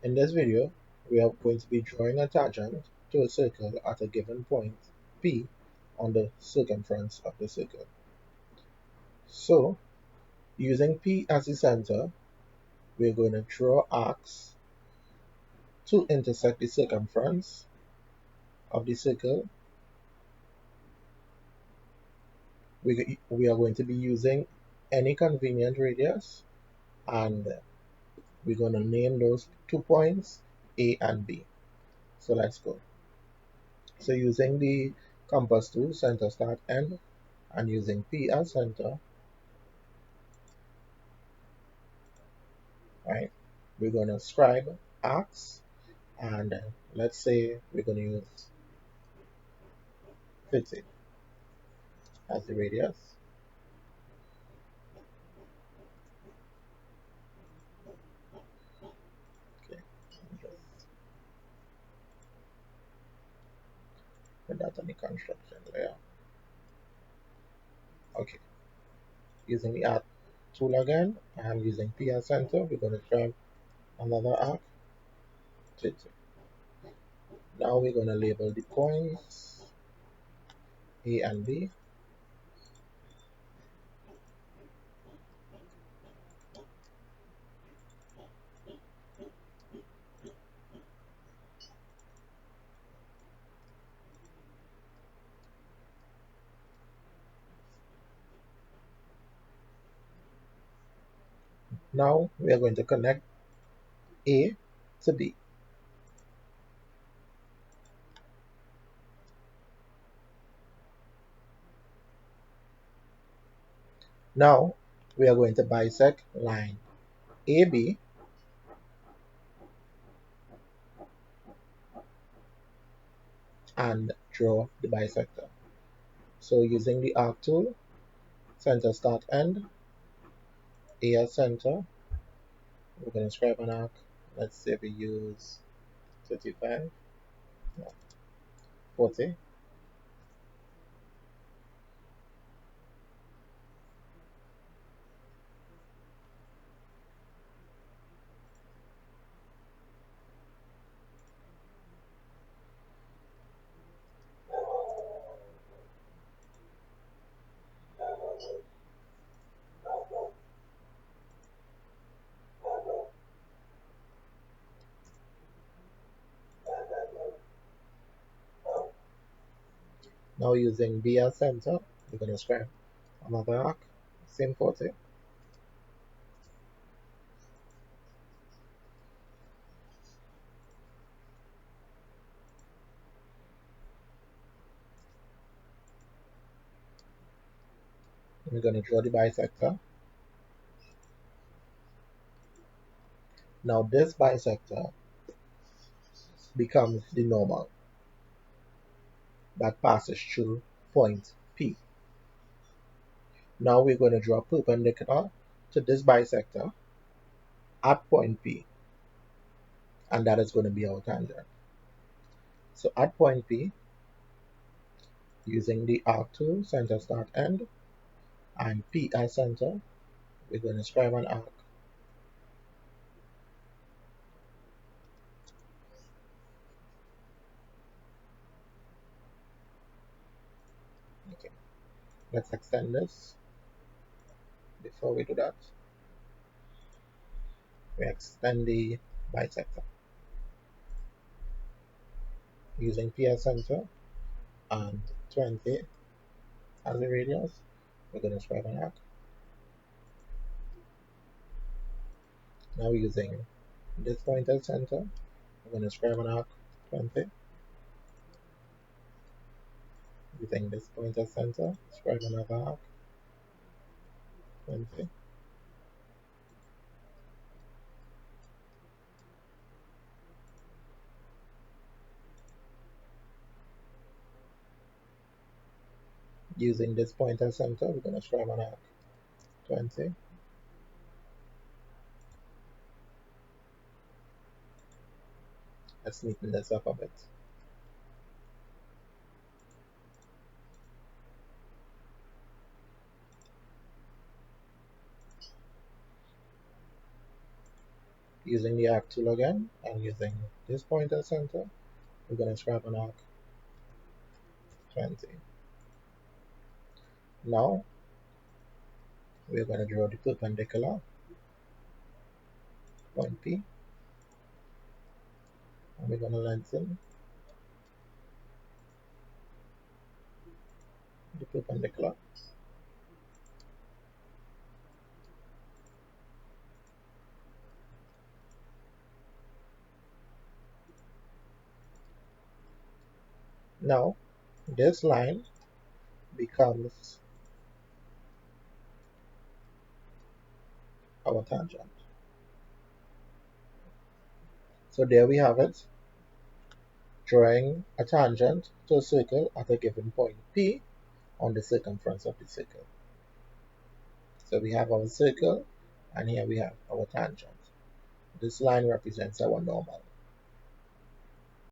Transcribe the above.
In this video, we are going to be drawing a tangent to a circle at a given point P on the circumference of the circle. So, using P as the center, we're going to draw arcs to intersect the circumference of the circle. We are going to be using any convenient radius, and we're going to name those 2 points A and B. So let's go. So using the compass tool, center, start, end, and using P as center, right? We're going to scribe arcs, and let's say we're going to use 50 as the radius. Okay, just put that on the construction layer. Okay, using the arc tool again, and using P as center, we're going to scribe another arc, 50. Now we're going to label the points A and B. Now we are going to connect A to B. Now we are going to bisect line AB and draw the bisector. So using the arc tool, center, start, end, A as center, we're going to scribe an arc. Let's say we use 35, no, 40. Now using B as center, we're going to scribe another arc, same 40. We're going to draw the bisector. Now this bisector becomes the normal that passes through point P. Now we're going to draw perpendicular to this bisector at point P, and that is going to be our tangent. So at point P, using the arc tool, center, start, end, and P as center, we're going to scribe an arc. Okay, let's extend this. Before we do that, we extend the bisector using P as center and 20 as the radius. We're going to scribe an arc. Now using this point as center, we're going to scribe an arc 20. Using this point as center, scribe another arc 20. Using this point as center, we're going to scribe an arc 20. Let's neaten this up a bit. Using the arc tool again and using this point as center, we're going to scrap an arc 20. Now we're going to draw the perpendicular point P, and we're going to lengthen the perpendicular. Now this line becomes our tangent. So there we have it, drawing a tangent to a circle at a given point P on the circumference of the circle. So we have our circle, and here we have our tangent. This line represents our normal.